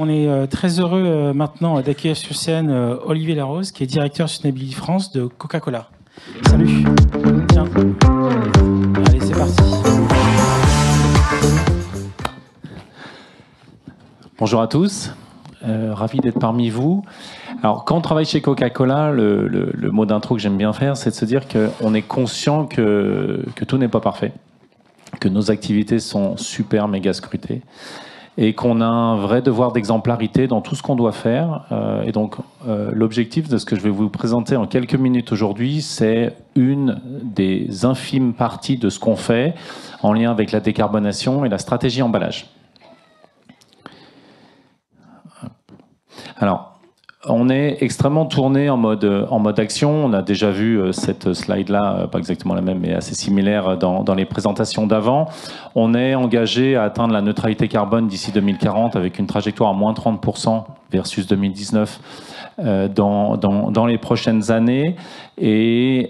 On est très heureux maintenant d'accueillir sur scène Olivier Larose, qui est directeur Sustainability France de Coca-Cola. Salut. Tiens. Allez, c'est parti. Bonjour à tous. Ravi d'être parmi vous. Alors, quand on travaille chez Coca-Cola, le mot d'intro que j'aime bien faire, c'est de se dire qu'on est conscient que tout n'est pas parfait, que nos activités sont super méga scrutées et qu'on a un vrai devoir d'exemplarité dans tout ce qu'on doit faire. Et donc, l'objectif de ce que je vais vous présenter en quelques minutes aujourd'hui, c'est une des infimes parties de ce qu'on fait en lien avec la décarbonation et la stratégie emballage. Alors, on est extrêmement tourné en mode action. On a déjà vu cette slide-là, pas exactement la même, mais assez similaire dans les présentations d'avant. On est engagé à atteindre la neutralité carbone d'ici 2040 avec une trajectoire à moins 30% versus 2019 dans les prochaines années et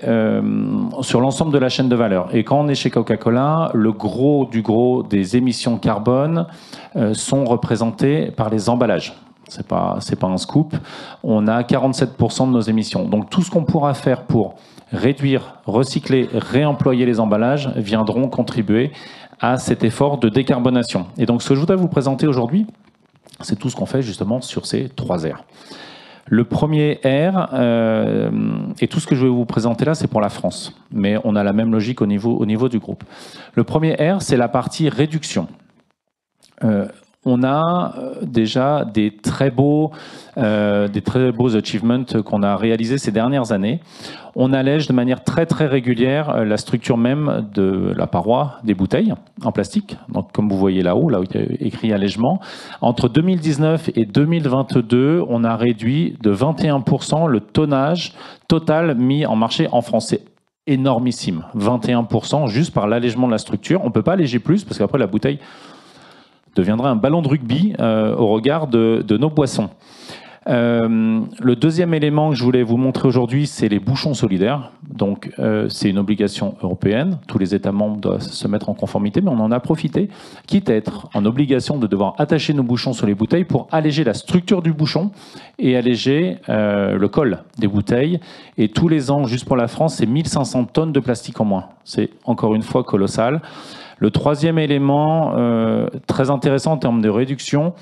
sur l'ensemble de la chaîne de valeur. Et quand on est chez Coca-Cola, le gros du gros des émissions carbone sont représentées par les emballages. C'est pas un scoop. On a 47% de nos émissions. Donc tout ce qu'on pourra faire pour réduire, recycler, réemployer les emballages viendront contribuer à cet effort de décarbonation. Et donc ce que je voudrais vous présenter aujourd'hui, c'est tout ce qu'on fait justement sur ces 3 R. Le premier R, et tout ce que je vais vous présenter là, c'est pour la France. Mais on a la même logique au niveau du groupe. Le premier R, c'est la partie réduction. On a déjà des très beaux achievements qu'on a réalisés ces dernières années. On allège de manière très très régulière la structure même de la paroi des bouteilles en plastique. Donc, comme vous voyez là-haut, là où il y a écrit allègement. Entre 2019 et 2022, on a réduit de 21% le tonnage total mis en marché en France. C'est énormissime. 21% juste par l'allègement de la structure. On ne peut pas alléger plus parce qu'après la bouteille deviendra un ballon de rugby au regard de nos boissons. Le deuxième élément que je voulais vous montrer aujourd'hui, c'est les bouchons solidaires. Donc, c'est une obligation européenne. Tous les États membres doivent se mettre en conformité, mais on en a profité, quitte à être en obligation de devoir attacher nos bouchons sur les bouteilles pour alléger la structure du bouchon et alléger le col des bouteilles. Et tous les ans, juste pour la France, c'est 1500 tonnes de plastique en moins. C'est encore une fois colossal. Le troisième élément très intéressant en termes de réduction,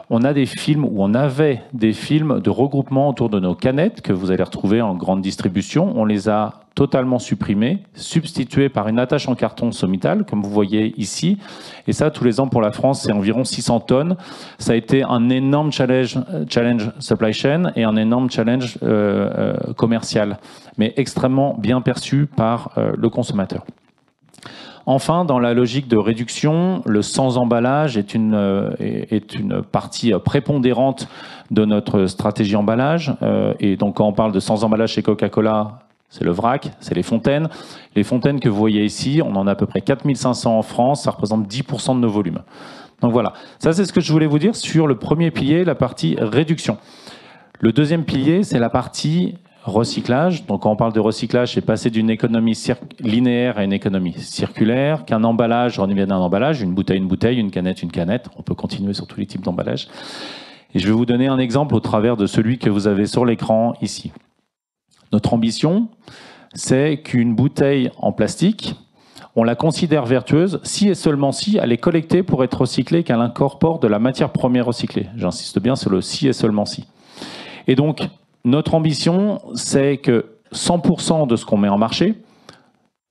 on a des films, ou on avait des films de regroupement autour de nos canettes que vous allez retrouver en grande distribution. On les a totalement supprimés, substitués par une attache en carton sommitale, comme vous voyez ici. Et ça, tous les ans pour la France, c'est environ 600 tonnes. Ça a été un énorme challenge supply chain et un énorme challenge commercial, mais extrêmement bien perçu par le consommateur. Enfin, dans la logique de réduction, le sans emballage est une partie prépondérante de notre stratégie emballage. Et donc, quand on parle de sans emballage chez Coca-Cola, c'est le vrac, c'est les fontaines. Les fontaines que vous voyez ici, on en a à peu près 4500 en France, ça représente 10% de nos volumes. Donc voilà, ça c'est ce que je voulais vous dire sur le premier pilier, la partie réduction. Le deuxième pilier, c'est la partie recyclage. Donc quand on parle de recyclage, c'est passer d'une économie linéaire à une économie circulaire, qu'un emballage redevienne un emballage, une bouteille, une canette, une canette. On peut continuer sur tous les types d'emballage. Et je vais vous donner un exemple au travers de celui que vous avez sur l'écran ici. Notre ambition, c'est qu'une bouteille en plastique, on la considère vertueuse si et seulement si elle est collectée pour être recyclée, qu'elle incorpore de la matière première recyclée. J'insiste bien sur le si et seulement si. Et donc, notre ambition, c'est que 100% de ce qu'on met en marché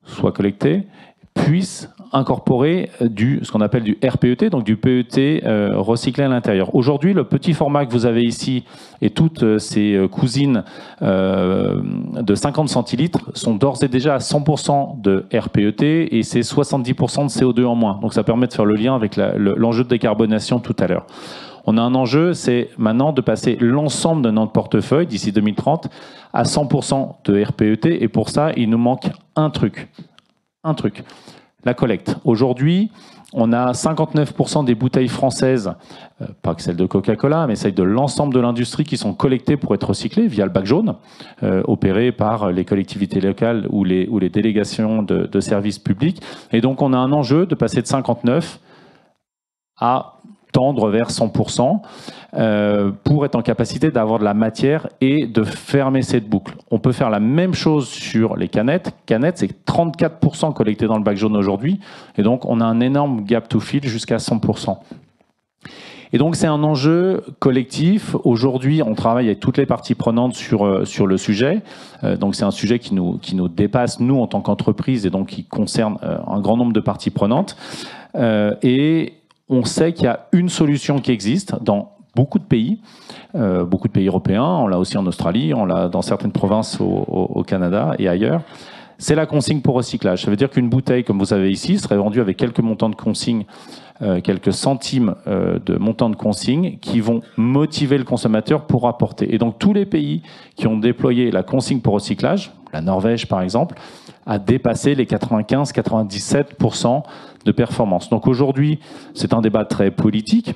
soit collecté, puisse incorporer ce qu'on appelle du RPET, donc du PET recyclé à l'intérieur. Aujourd'hui, le petit format que vous avez ici et toutes ces cousines de 50 centilitres sont d'ores et déjà à 100% de RPET et c'est 70% de CO2 en moins. Donc ça permet de faire le lien avec l'enjeu de décarbonation tout à l'heure. On a un enjeu, c'est maintenant de passer l'ensemble de notre portefeuille d'ici 2030 à 100% de RPET. Et pour ça, il nous manque un truc, la collecte. Aujourd'hui, on a 59% des bouteilles françaises, pas que celles de Coca-Cola, mais celles de l'ensemble de l'industrie qui sont collectées pour être recyclées via le bac jaune, opéré par les collectivités locales ou les délégations de services publics. Et donc, on a un enjeu de passer de 59 à tendre vers 100% pour être en capacité d'avoir de la matière et de fermer cette boucle. On peut faire la même chose sur les canettes. Canettes, c'est 34% collecté dans le bac jaune aujourd'hui, et donc on a un énorme gap to fill jusqu'à 100%. Et donc c'est un enjeu collectif. Aujourd'hui, on travaille avec toutes les parties prenantes sur le sujet. Donc c'est un sujet qui nous dépasse, nous, en tant qu'entreprise, et donc qui concerne un grand nombre de parties prenantes. Et on sait qu'il y a une solution qui existe dans beaucoup de pays européens, on l'a aussi en Australie, on l'a dans certaines provinces au Canada et ailleurs. C'est la consigne pour recyclage. Ça veut dire qu'une bouteille, comme vous avez ici, serait vendue avec quelques montants de consigne, quelques centimes de montants de consigne qui vont motiver le consommateur pour apporter. Et donc tous les pays qui ont déployé la consigne pour recyclage, la Norvège par exemple, a dépassé les 95-97% de performance. Donc aujourd'hui, c'est un débat très politique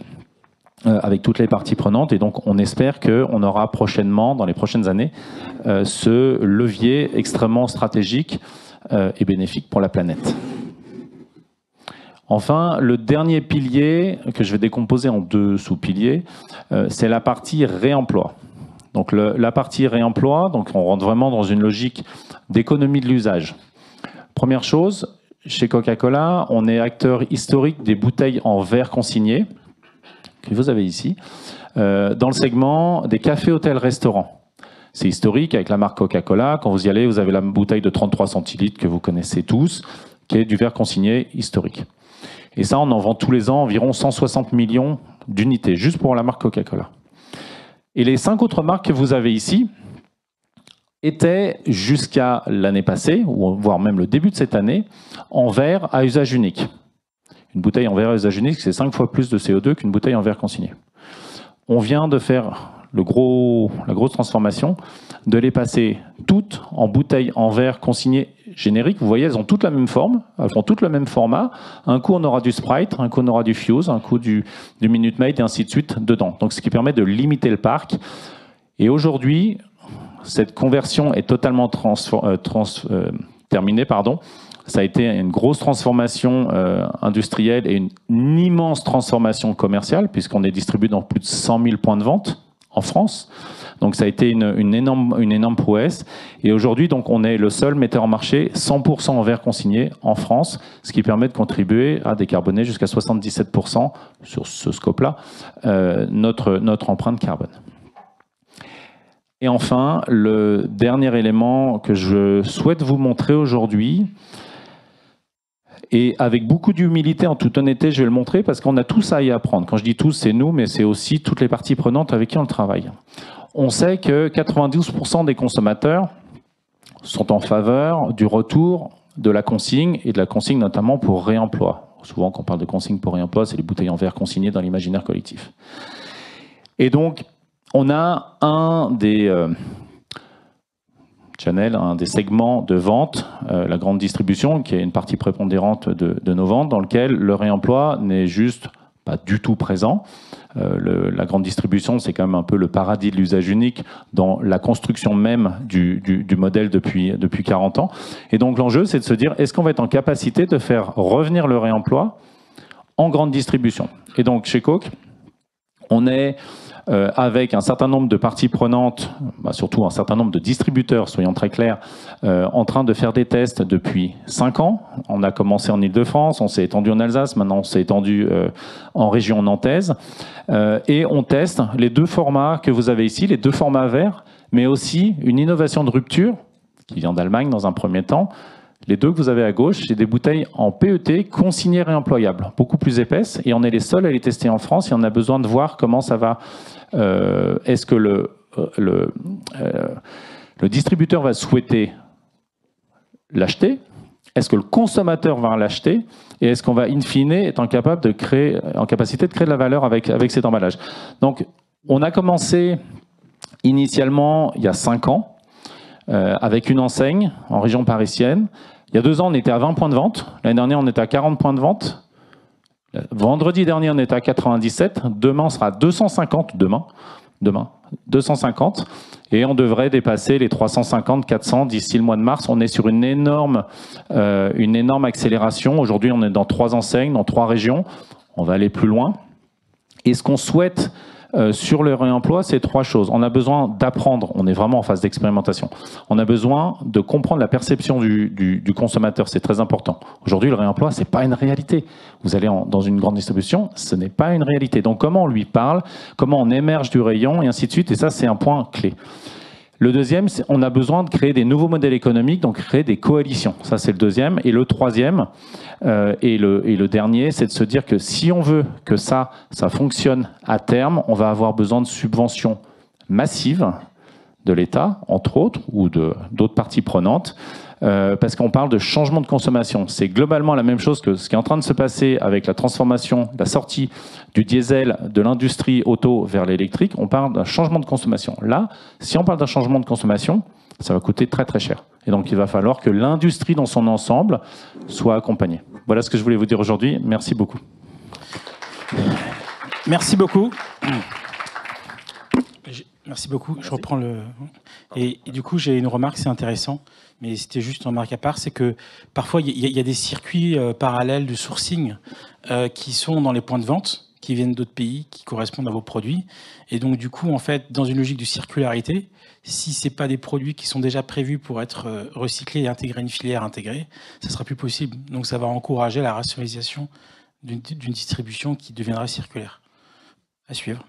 avec toutes les parties prenantes, et donc on espère qu'on aura prochainement, dans les prochaines années, ce levier extrêmement stratégique et bénéfique pour la planète. Enfin, le dernier pilier, que je vais décomposer en deux sous-piliers, c'est la partie réemploi. Donc la partie réemploi, donc on rentre vraiment dans une logique d'économie de l'usage. Première chose, chez Coca-Cola, on est acteur historique des bouteilles en verre consigné, que vous avez ici, dans le segment des cafés, hôtels, restaurants. C'est historique avec la marque Coca-Cola. Quand vous y allez, vous avez la bouteille de 33 centilitres que vous connaissez tous, qui est du verre consigné historique. Et ça, on en vend tous les ans environ 160 millions d'unités, juste pour la marque Coca-Cola. Et les 5 autres marques que vous avez ici étaient, jusqu'à l'année passée, ou voire même le début de cette année, en verre à usage unique. Une bouteille en verre à usage unique, c'est 5 fois plus de CO2 qu'une bouteille en verre consigné. On vient de faire la grosse transformation, de les passer toutes en bouteilles en verre consigné générique. Vous voyez, elles ont toutes la même forme, elles font toutes le même format. Un coup, on aura du Sprite, un coup, on aura du Fuse, un coup, du Minute Maid, et ainsi de suite dedans. Donc, ce qui permet de limiter le parc. Et aujourd'hui, cette conversion est totalement terminée, pardon. Ça a été une grosse transformation industrielle et une immense transformation commerciale, puisqu'on est distribué dans plus de 100 000 points de vente en France. Donc ça a été une énorme prouesse. Et aujourd'hui, donc, on est le seul metteur en marché 100% en verre consigné en France, ce qui permet de contribuer à décarboner jusqu'à 77% sur ce scope-là notre empreinte carbone. Et enfin, le dernier élément que je souhaite vous montrer aujourd'hui, et avec beaucoup d'humilité, en toute honnêteté, je vais le montrer parce qu'on a tous à y apprendre. Quand je dis tous, c'est nous, mais c'est aussi toutes les parties prenantes avec qui on travaille. On sait que 92% des consommateurs sont en faveur du retour de la consigne, et de la consigne notamment pour réemploi. Souvent, quand on parle de consigne pour réemploi, c'est les bouteilles en verre consignées dans l'imaginaire collectif. Et donc, on a un des channels, un des segments de vente, la grande distribution, qui est une partie prépondérante de nos ventes, dans lequel le réemploi n'est juste pas du tout présent. La grande distribution, c'est quand même un peu le paradis de l'usage unique dans la construction même du modèle depuis 40 ans. Et donc l'enjeu, c'est de se dire, est-ce qu'on va être en capacité de faire revenir le réemploi en grande distribution? Et donc chez Coke, on est avec un certain nombre de parties prenantes, surtout un certain nombre de distributeurs, soyons très clairs, en train de faire des tests depuis 5 ans. On a commencé en Île-de-France, on s'est étendu en Alsace, maintenant on s'est étendu en région nantaise. Et on teste les 2 formats que vous avez ici, les 2 formats verts, mais aussi une innovation de rupture, qui vient d'Allemagne dans un premier temps. Les 2 que vous avez à gauche, c'est des bouteilles en PET consignées réemployables, beaucoup plus épaisses, et on est les seuls à les tester en France, et on a besoin de voir comment ça va. Est-ce que le distributeur va souhaiter l'acheter? Est-ce que le consommateur va l'acheter? Et est-ce qu'on va, in fine, être en capacité de créer de la valeur avec cet emballage? Donc, on a commencé initialement il y a 5 ans, avec une enseigne en région parisienne. Il y a 2 ans, on était à 20 points de vente. L'année dernière, on était à 40 points de vente. Vendredi dernier, on était à 97. Demain, on sera à 250. Demain, 250. Et on devrait dépasser les 350, 400 d'ici le mois de mars. On est sur une énorme accélération. Aujourd'hui, on est dans 3 enseignes, dans 3 régions. On va aller plus loin. Et ce qu'on souhaite sur le réemploi, c'est 3 choses. On a besoin d'apprendre, on est vraiment en phase d'expérimentation. On a besoin de comprendre la perception du consommateur, c'est très important. Aujourd'hui, le réemploi, c'est pas une réalité. Vous allez dans une grande distribution, ce n'est pas une réalité. Donc comment on lui parle, comment on émerge du rayon, et ainsi de suite, et ça, c'est un point clé. Le deuxième, on a besoin de créer des nouveaux modèles économiques, donc créer des coalitions. Ça, c'est le deuxième. Et le troisième, et le dernier, c'est de se dire que si on veut que ça fonctionne à terme, on va avoir besoin de subventions massives de l'État, entre autres, ou d'autres parties prenantes, parce qu'on parle de changement de consommation. C'est globalement la même chose que ce qui est en train de se passer avec la transformation, la sortie du diesel de l'industrie auto vers l'électrique. On parle d'un changement de consommation. Là, si on parle d'un changement de consommation, ça va coûter très très cher. Et donc il va falloir que l'industrie dans son ensemble soit accompagnée. Voilà ce que je voulais vous dire aujourd'hui. Merci beaucoup. Merci beaucoup. Merci beaucoup. Je reprends le... Et du coup, j'ai une remarque, c'est intéressant, mais c'était juste une remarque à part, c'est que parfois, il y a des circuits parallèles de sourcing qui sont dans les points de vente, qui viennent d'autres pays, qui correspondent à vos produits. Et donc, du coup, en fait, dans une logique de circularité, si ce n'est pas des produits qui sont déjà prévus pour être recyclés et intégrer une filière intégrée, ça sera plus possible. Donc, ça va encourager la rationalisation d'une distribution qui deviendra circulaire. À suivre.